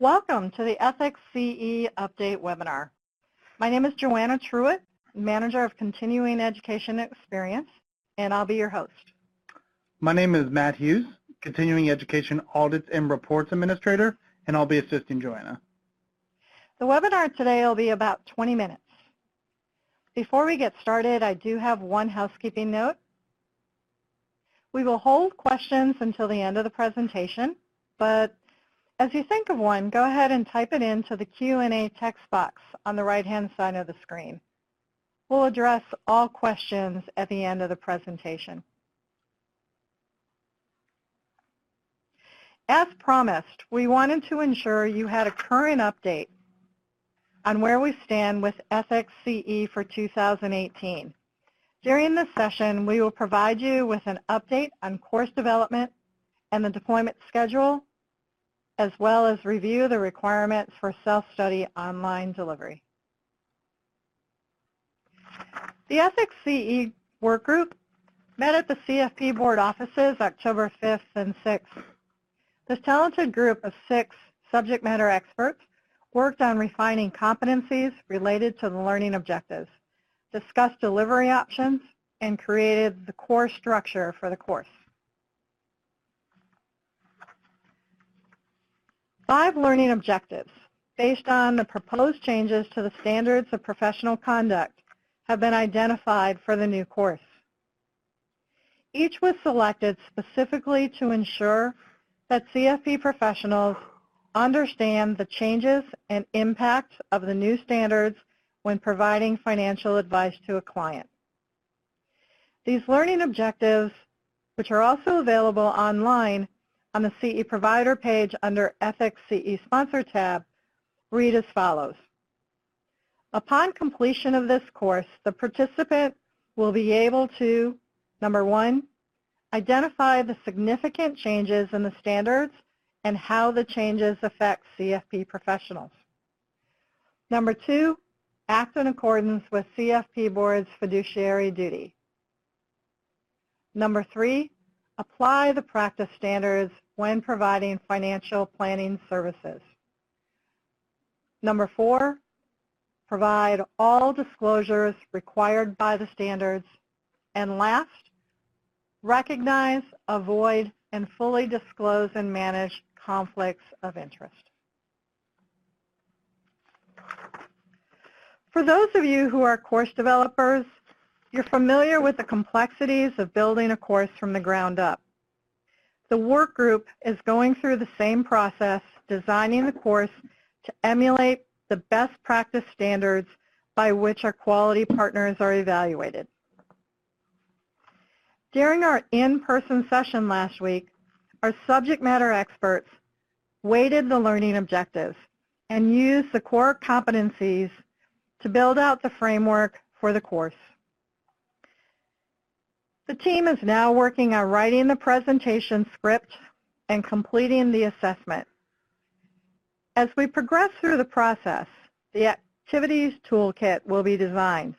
Welcome to the Ethics CE Update webinar. My name is Joanna Truitt, Manager of Continuing Education Experience, and I'll be your host. My name is Matt Hughes, Continuing Education Audits and Reports Administrator, and I'll be assisting Joanna. The webinar today will be about 20 minutes. Before we get started, I do have one housekeeping note. We will hold questions until the end of the presentation, but as you think of one, go ahead and type it into the Q&A text box on the right-hand side of the screen. We'll address all questions at the end of the presentation. As promised, we wanted to ensure you had a current update on where we stand with Ethics CE for 2018. During this session, we will provide you with an update on course development and the deployment schedule, as well as review the requirements for self-study online delivery. The Ethics CE Workgroup met at the CFP board offices October 5th and 6th. This talented group of 6 subject matter experts worked on refining competencies related to the learning objectives, discussed delivery options, and created the core structure for the course. 5 learning objectives based on the proposed changes to the standards of professional conduct have been identified for the new course. Each was selected specifically to ensure that CFP professionals understand the changes and impact of the new standards when providing financial advice to a client. These learning objectives, which are also available online on the CE Provider page under Ethics CE Sponsor tab, read as follows. Upon completion of this course, the participant will be able to, number 1, identify the significant changes in the standards and how the changes affect CFP professionals. Number 2, act in accordance with CFP Board's fiduciary duty. Number 3, apply the practice standards when providing financial planning services. Number 4, provide all disclosures required by the standards. And last, recognize, avoid, and fully disclose and manage conflicts of interest. For those of you who are course developers, you're familiar with the complexities of building a course from the ground up. The work group is going through the same process, designing the course to emulate the best practice standards by which our quality partners are evaluated. During our in-person session last week, our subject matter experts weighted the learning objectives and used the core competencies to build out the framework for the course. The team is now working on writing the presentation script and completing the assessment. As we progress through the process, the activities toolkit will be designed.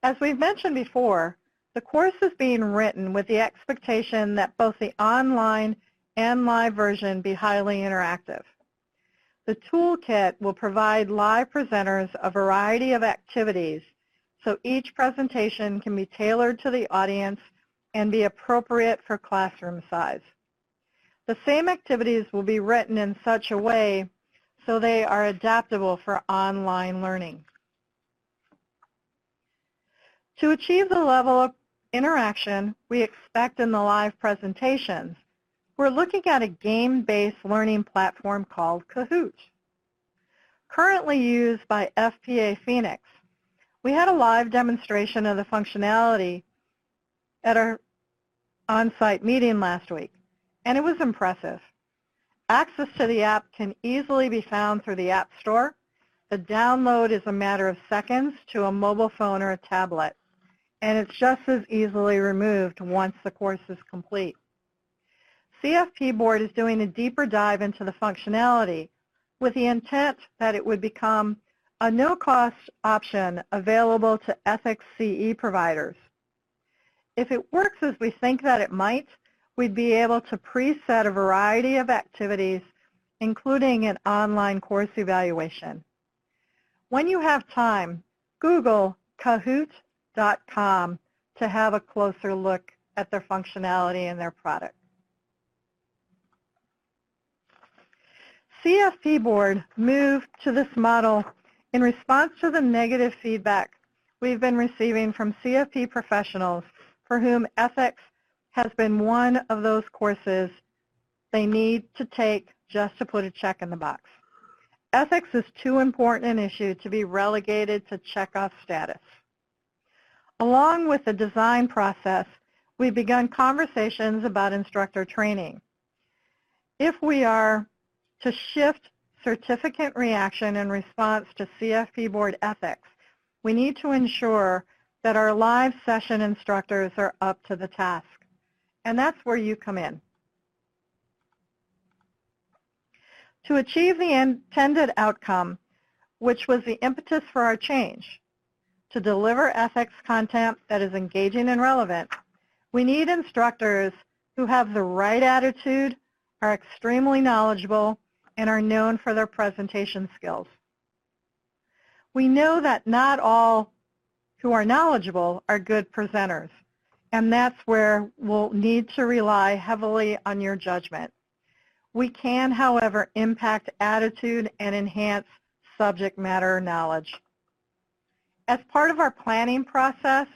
As we've mentioned before, the course is being written with the expectation that both the online and live version be highly interactive. The toolkit will provide live presenters a variety of activities so each presentation can be tailored to the audience and be appropriate for classroom size. The same activities will be written in such a way so they are adaptable for online learning. To achieve the level of interaction we expect in the live presentations, we're looking at a game-based learning platform called Kahoot. Currently used by FPA Phoenix, we had a live demonstration of the functionality at our on-site meeting last week, and it was impressive. Access to the app can easily be found through the App Store. The download is a matter of seconds to a mobile phone or a tablet, and it's just as easily removed once the course is complete. CFP Board is doing a deeper dive into the functionality with the intent that it would become a no-cost option available to Ethics CE providers. If it works as we think that it might, we'd be able to preset a variety of activities including an online course evaluation. When you have time, Google Kahoot.com to have a closer look at their functionality and their product. CFP Board moved to this model in response to the negative feedback we've been receiving from CFP professionals for whom ethics has been one of those courses they need to take just to put a check in the box. Ethics is too important an issue to be relegated to check-off status. Along with the design process, we've begun conversations about instructor training. If we are to shift certificate reaction in response to CFP Board ethics, we need to ensure that our live session instructors are up to the task. And that's where you come in. To achieve the intended outcome, which was the impetus for our change, to deliver ethics content that is engaging and relevant, we need instructors who have the right attitude, are extremely knowledgeable, and are known for their presentation skills. We know that not all who are knowledgeable are good presenters, and that's where we'll need to rely heavily on your judgment. We can, however, impact attitude and enhance subject matter knowledge. As part of our planning process,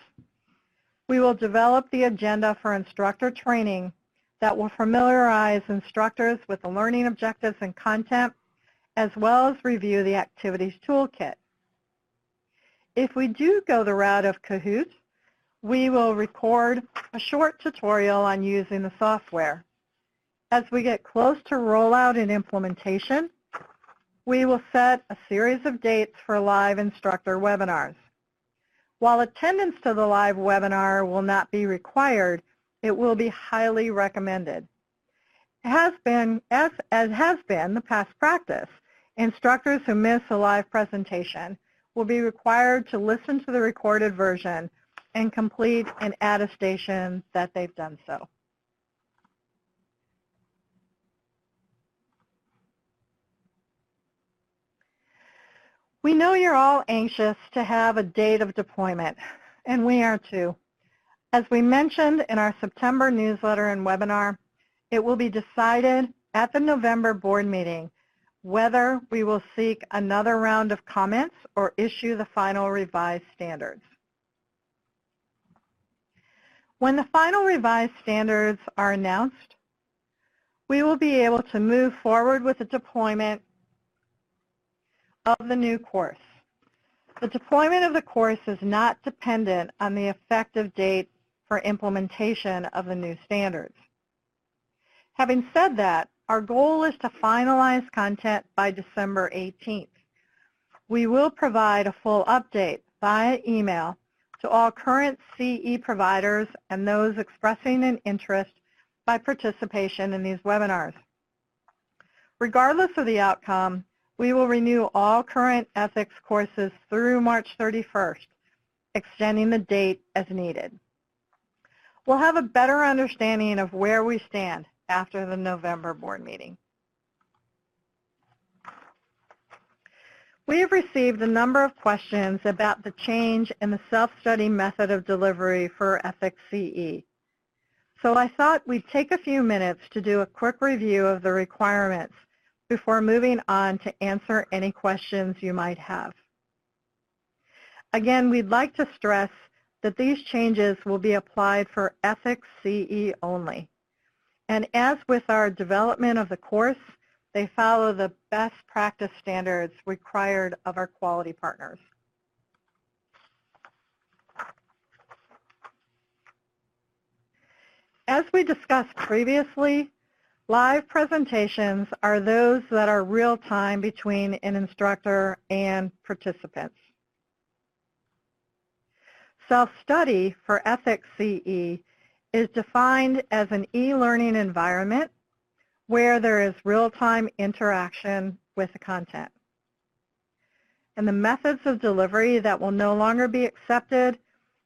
we will develop the agenda for instructor training that will familiarize instructors with the learning objectives and content, as well as review the activities toolkit. If we do go the route of Kahoot, we will record a short tutorial on using the software. As we get close to rollout and implementation, we will set a series of dates for live instructor webinars. While attendance to the live webinar will not be required, it will be highly recommended. As has been the past practice, instructors who miss a live presentation will be required to listen to the recorded version and complete an attestation that they've done so. We know you're all anxious to have a date of deployment, and we are too. As we mentioned in our September newsletter and webinar, it will be decided at the November board meeting whether we will seek another round of comments or issue the final revised standards. When the final revised standards are announced, we will be able to move forward with the deployment of the new course. The deployment of the course is not dependent on the effective date for implementation of the new standards. Having said that, our goal is to finalize content by December 18th. We will provide a full update via email to all current CE providers and those expressing an interest by participation in these webinars. Regardless of the outcome, we will renew all current ethics courses through March 31st, extending the date as needed. We'll have a better understanding of where we stand after the November board meeting. We have received a number of questions about the change in the self-study method of delivery for Ethics CE. So I thought we'd take a few minutes to do a quick review of the requirements before moving on to answer any questions you might have. Again, we'd like to stress that these changes will be applied for Ethics CE only. And as with our development of the course, they follow the best practice standards required of our quality partners. As we discussed previously, live presentations are those that are real-time between an instructor and participants. Self-study for Ethics CE is defined as an e-learning environment where there is real-time interaction with the content. And the methods of delivery that will no longer be accepted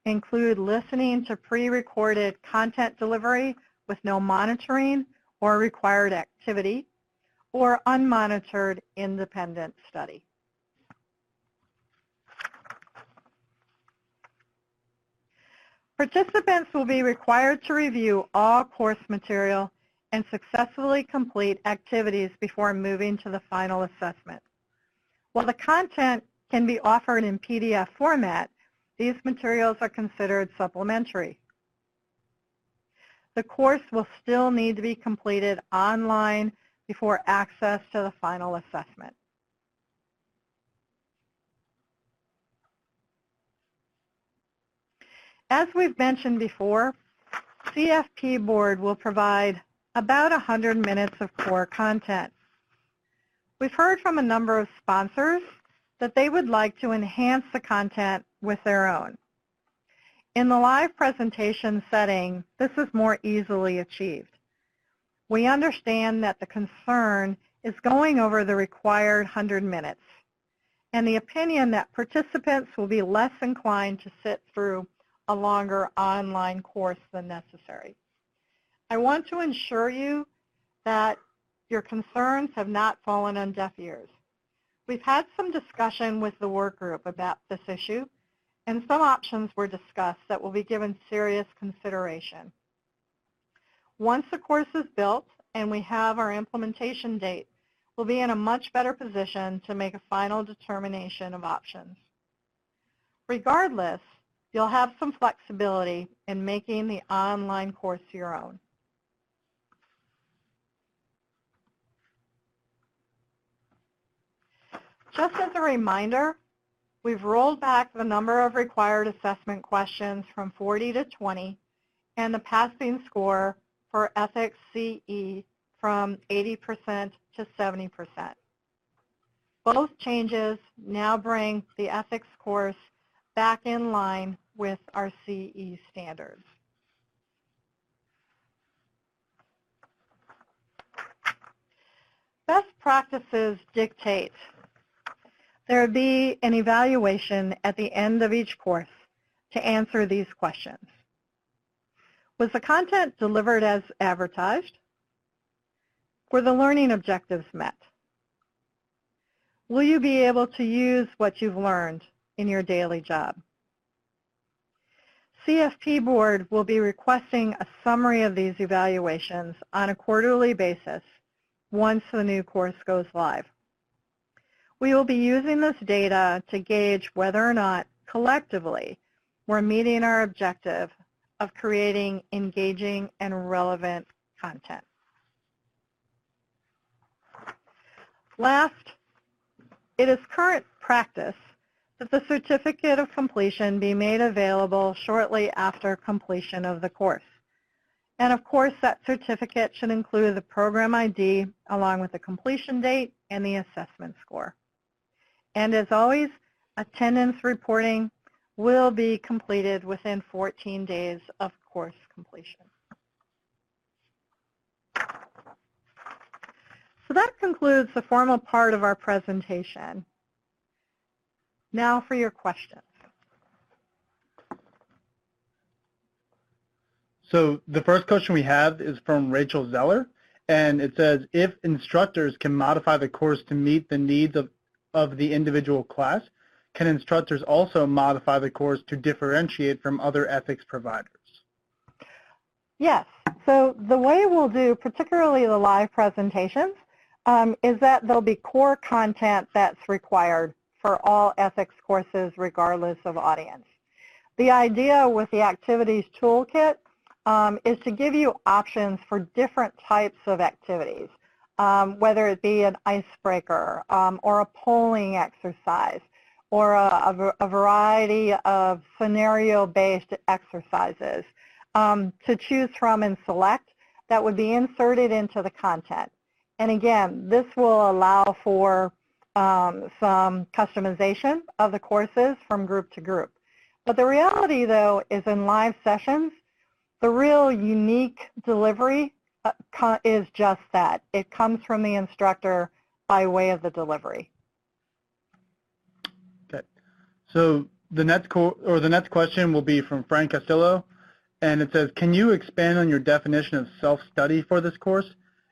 include listening to pre-recorded content delivery with no monitoring or required activity, or unmonitored independent study. Participants will be required to review all course material and successfully complete activities before moving to the final assessment. While the content can be offered in PDF format, these materials are considered supplementary. The course will still need to be completed online before access to the final assessment. As we've mentioned before, CFP board will provide about 100 minutes of core content. We've heard from a number of sponsors that they would like to enhance the content with their own. In the live presentation setting, this is more easily achieved. We understand that the concern is going over the required 100 minutes and the opinion that participants will be less inclined to sit through a longer online course than necessary. I want to assure you that your concerns have not fallen on deaf ears. We've had some discussion with the work group about this issue, and some options were discussed that will be given serious consideration. Once the course is built and we have our implementation date, we'll be in a much better position to make a final determination of options. Regardless, you'll have some flexibility in making the online course your own. Just as a reminder, we've rolled back the number of required assessment questions from 40 to 20 and the passing score for ethics CE from 80% to 70%. Both changes now bring the ethics course back in line with our CE standards. Best practices dictate there be an evaluation at the end of each course to answer these questions. Was the content delivered as advertised? Were the learning objectives met? Will you be able to use what you've learned in your daily job? CFP board will be requesting a summary of these evaluations on a quarterly basis once the new course goes live. We will be using this data to gauge whether or not, collectively, we're meeting our objective of creating engaging and relevant content. Last, it is current practice that the certificate of completion be made available shortly after completion of the course. And of course, that certificate should include the program ID along with the completion date and the assessment score. And as always, attendance reporting will be completed within 14 days of course completion. So that concludes the formal part of our presentation. Now for your questions. So the first question we have is from Rachel Zeller, and it says, if instructors can modify the course to meet the needs of the individual class, can instructors also modify the course to differentiate from other ethics providers? Yes. So the way we'll do, particularly the live presentations, is that there'll be core content that's required for all ethics courses regardless of audience. The idea with the activities toolkit is to give you options for different types of activities, whether it be an icebreaker or a polling exercise or a variety of scenario-based exercises to choose from and select that would be inserted into the content. And again, this will allow for some customization of the courses from group to group. But the reality, though, is in live sessions, the real unique delivery is just that. It comes from the instructor by way of the delivery. Okay. So the next question will be from Frank Castillo, and it says, can you expand on your definition of self-study for this course?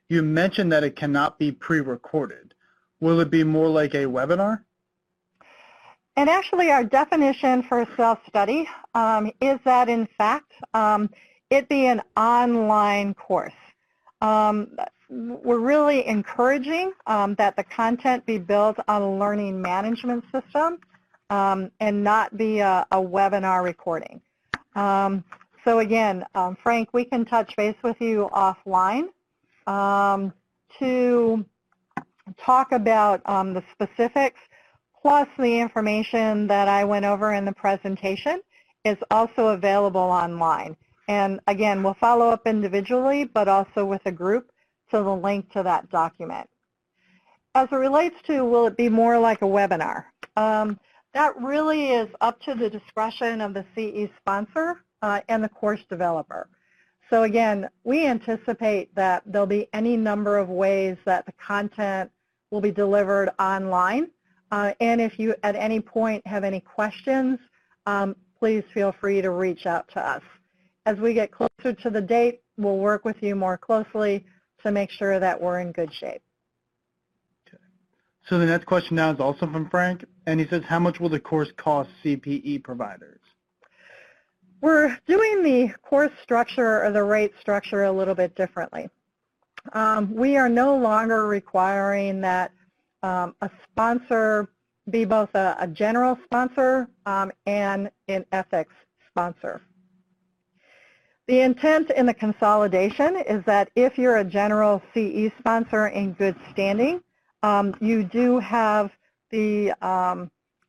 You mentioned that it cannot be pre-recorded. Will it be more like a webinar? And actually, our definition for self-study is that, in fact, it be an online course. We're really encouraging that the content be built on a learning management system and not be a webinar recording. So again, Frank, we can touch base with you offline to talk about the specifics, plus the information that I went over in the presentation is also available online. And again, we'll follow up individually, but also with a group to the link to that document. As it relates to, will it be more like a webinar? That really is up to the discretion of the CE sponsor and the course developer. So again, we anticipate that there'll be any number of ways that the content will be delivered online. And if you at any point have any questions, please feel free to reach out to us. As we get closer to the date, we'll work with you more closely to make sure that we're in good shape. Okay. So the next question now is also from Frank, and he says, how much will the course cost CPE providers? We're doing the course structure or the rate structure a little bit differently. We are no longer requiring that a sponsor be both a general sponsor and an ethics sponsor. The intent in the consolidation is that if you're a general CE sponsor in good standing, you do have the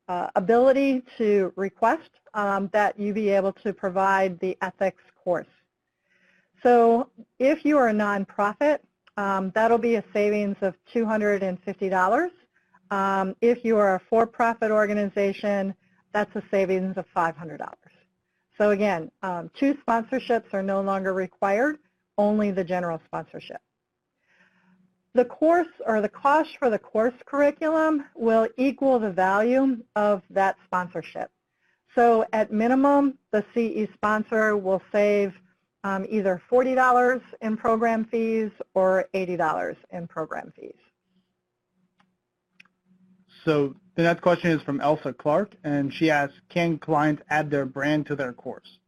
ability to request that you be able to provide the ethics course. So if you are a nonprofit, that'll be a savings of $250. If you are a for-profit organization, that's a savings of $500. So again, 2 sponsorships are no longer required, only the general sponsorship. The course or the cost for the course curriculum will equal the value of that sponsorship. So at minimum, the CE sponsor will save either $40 in program fees or $80 in program fees. So the next question is from Elsa Clark, and she asks, can clients add their brand to their course?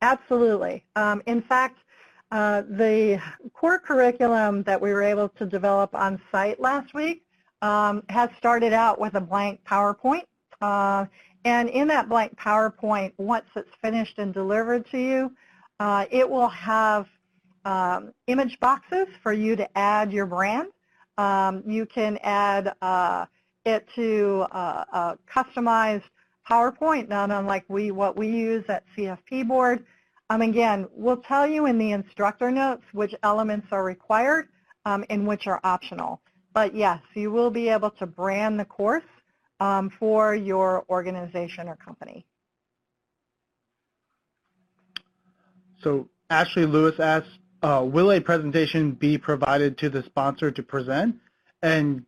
Absolutely. In fact, the core curriculum that we were able to develop on site last week has started out with a blank PowerPoint. And in that blank PowerPoint, once it's finished and delivered to you, it will have image boxes for you to add your brand. You can add it to a customized PowerPoint, not unlike what we use at CFP board. Again, we'll tell you in the instructor notes which elements are required and which are optional. But yes, you will be able to brand the course for your organization or company. So Ashley Lewis asks, will a presentation be provided to the sponsor to present and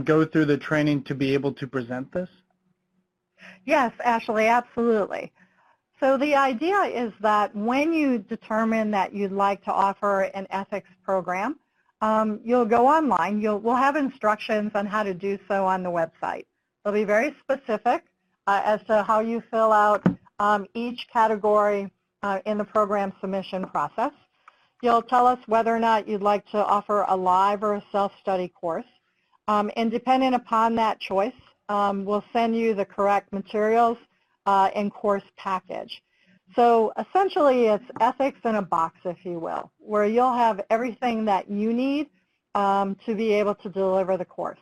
go through the training to be able to present this? Yes, Ashley, absolutely. So the idea is that when you determine that you'd like to offer an ethics program, you'll go online. We'll have instructions on how to do so on the website. They'll be very specific as to how you fill out each category in the program submission process. You'll tell us whether or not you'd like to offer a live or a self-study course. And depending upon that choice, we'll send you the correct materials and course package. So essentially, it's ethics in a box, if you will, where you'll have everything that you need to be able to deliver the course.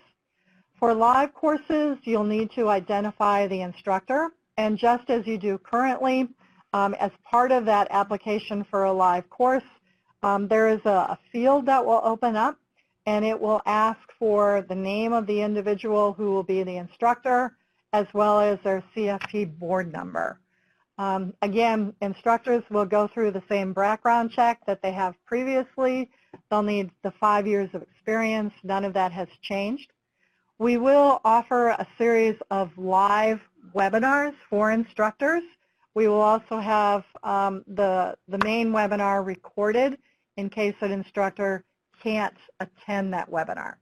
For live courses, you'll need to identify the instructor, and just as you do currently, as part of that application for a live course, there is a field that will open up, and it will ask for the name of the individual who will be the instructor, as well as their CFP board number. Again, instructors will go through the same background check that they have previously. They'll need the 5 years of experience. None of that has changed. We will offer a series of live webinars for instructors. We will also have the main webinar recorded in case an instructor can't attend that webinar.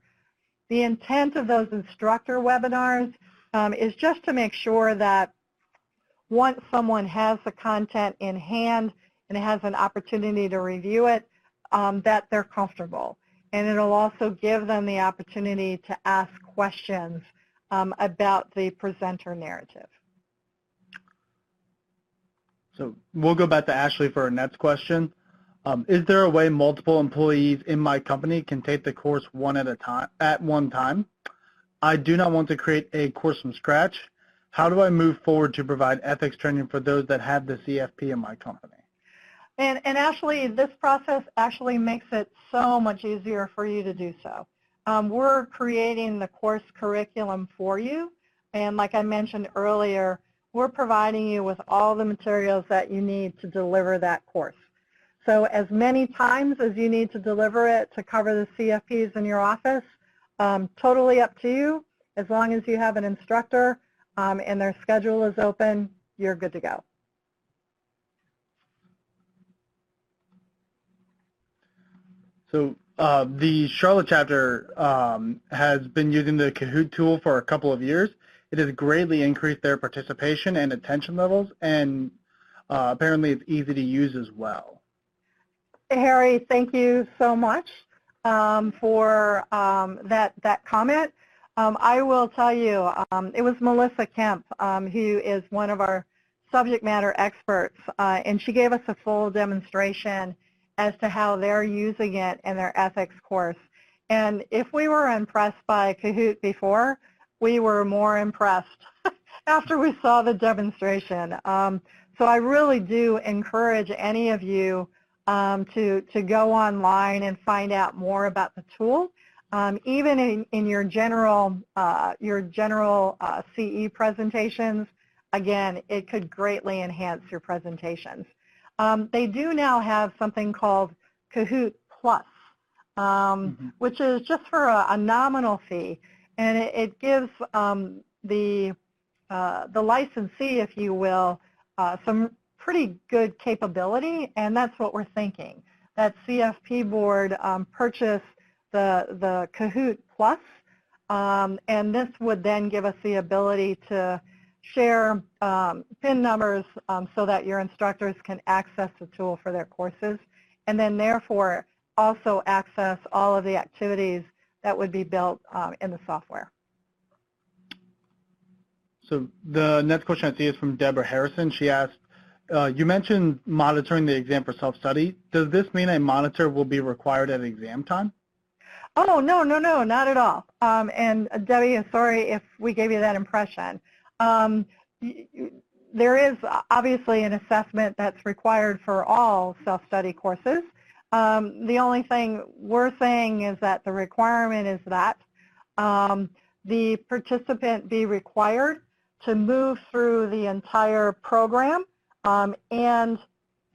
The intent of those instructor webinars is just to make sure that once someone has the content in hand and has an opportunity to review it, that they're comfortable. And it'll also give them the opportunity to ask questions about the presenter narrative. So we'll go back to Ashley for our next question. Is there a way multiple employees in my company can take the course at one time? I do not want to create a course from scratch. How do I move forward to provide ethics training for those that have the CFP in my company? And Ashley, this process actually makes it so much easier for you to do so. We're creating the course curriculum for you, and like I mentioned earlier, we're providing you with all the materials that you need to deliver that course. So as many times as you need to deliver it to cover the CFPs in your office, totally up to you. As long as you have an instructor and their schedule is open, you're good to go. So the Charlotte chapter has been using the Kahoot tool for a couple of years. It has greatly increased their participation and attention levels, and apparently it's easy to use as well. Harry, thank you so much for that comment. I will tell you, it was Melissa Kemp, who is one of our subject matter experts, and she gave us a full demonstration as to how they're using it in their ethics course. And if we were impressed by Kahoot before, we were more impressed after we saw the demonstration. So I really do encourage any of you to go online and find out more about the tool. Even in your general CE presentations, again, it could greatly enhance your presentations. They do now have something called Kahoot Plus, which is just for a nominal fee, and it gives the licensee, if you will, some pretty good capability, and that's what we're thinking. That CFP board purchase the Kahoot Plus, and this would then give us the ability to share PIN numbers so that your instructors can access the tool for their courses, and then therefore also access all of the activities that would be built in the software. So the next question I see is from Deborah Harrison. She asked, you mentioned monitoring the exam for self-study. Does this mean a monitor will be required at exam time? Oh, no, not at all. And Debbie, sorry if we gave you that impression. There is obviously an assessment that's required for all self-study courses. The only thing we're saying is that the requirement is that the participant be required to move through the entire program and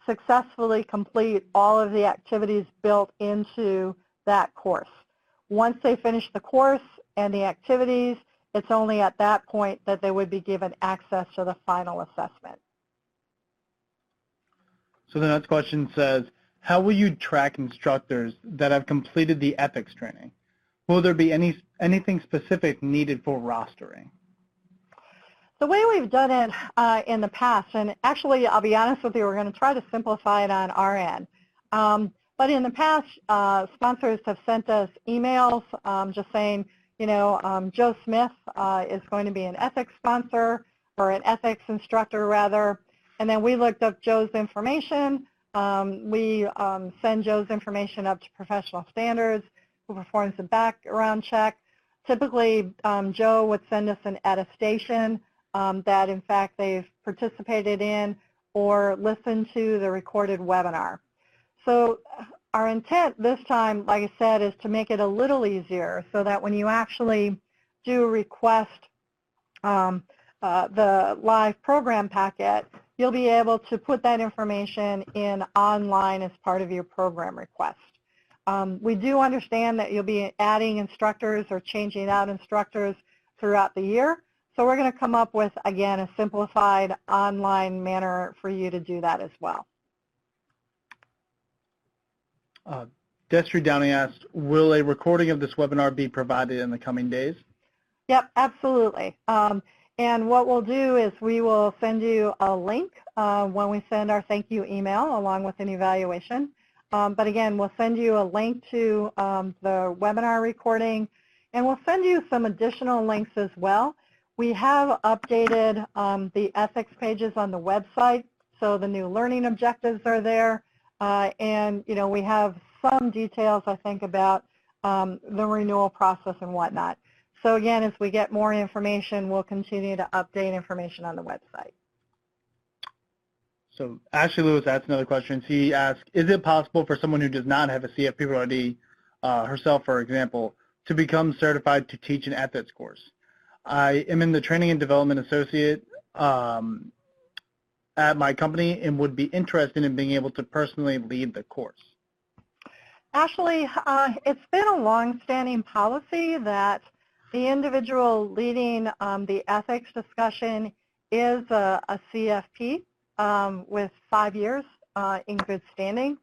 successfully complete all of the activities built into that course. Once they finish the course and the activities, it's only at that point that they would be given access to the final assessment. So the next question says, how will you track instructors that have completed the ethics training? Will there be anything specific needed for rostering? The way we've done it in the past, and actually I'll be honest with you, we're going to try to simplify it on our end. But in the past, sponsors have sent us emails just saying, you know, Joe Smith is going to be an ethics sponsor, or an ethics instructor rather, and then we looked up Joe's information. We send Joe's information up to professional standards, who performs a background check. Typically, Joe would send us an attestation that in fact they've participated in or listened to the recorded webinar. So our intent this time, like I said, is to make it a little easier so that when you actually do request the live program packet, you'll be able to put that information in online as part of your program request. We do understand that you'll be adding instructors or changing out instructors throughout the year, so we're going to come up with, again, a simplified online manner for you to do that as well. Destry Downing asked, will a recording of this webinar be provided in the coming days? Yep, absolutely. And what we'll do is we will send you a link when we send our thank you email along with an evaluation. But again, we'll send you a link to the webinar recording, and we'll send you some additional links as well. We have updated the ethics pages on the website, so the new learning objectives are there. And we have some details, I think, about the renewal process and whatnot. So again, as we get more information, we'll continue to update information on the website. So Ashley Lewis asked another question. She asked, is it possible for someone who does not have a CFP already, herself, for example, to become certified to teach an ethics course? I am in the Training and Development Associate at my company and would be interested in being able to personally lead the course. Ashley, it's been a long-standing policy that the individual leading the ethics discussion is a CFP with 5 years in good standing.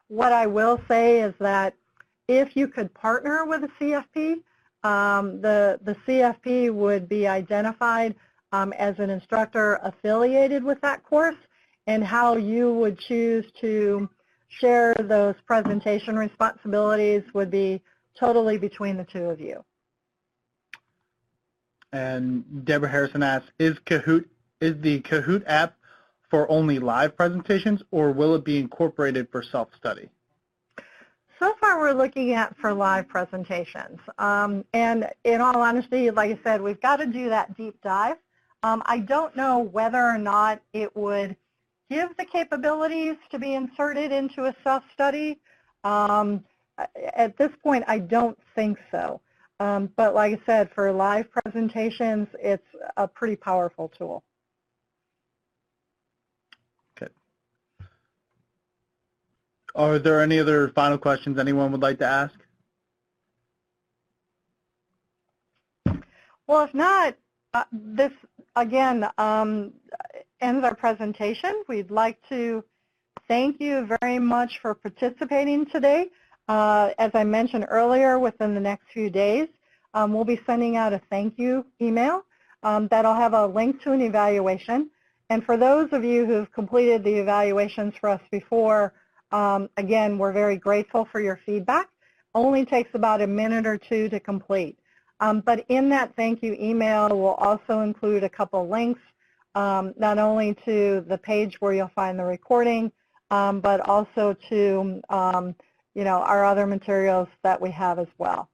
What I will say is that if you could partner with a CFP, the CFP would be identified as an instructor affiliated with that course, and how you would choose to share those presentation responsibilities would be totally between the two of you. And Deborah Harrison asks, is the Kahoot app for only live presentations, or will it be incorporated for self-study? So far, we're looking at for live presentations. And in all honesty, like I said, we've got to do that deep dive. I don't know whether or not it would give the capabilities to be inserted into a self-study. At this point, I don't think so. But like I said, for live presentations, it's a pretty powerful tool. Okay. Are there any other final questions anyone would like to ask? Well, if not, this, again, ends our presentation. We'd like to thank you very much for participating today. As I mentioned earlier, within the next few days, we'll be sending out a thank you email that'll have a link to an evaluation. And for those of you who've completed the evaluations for us before, again, we're very grateful for your feedback. Only takes about a minute or two to complete. But in that thank you email, we'll also include a couple links, not only to the page where you'll find the recording, but also to our other materials that we have as well.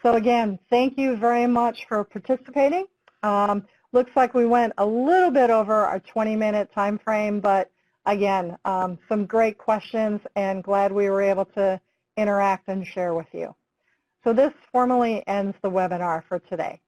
So again, thank you very much for participating. Looks like we went a little bit over our 20-minute time frame, but again, some great questions, and glad we were able to interact and share with you. So this formally ends the webinar for today.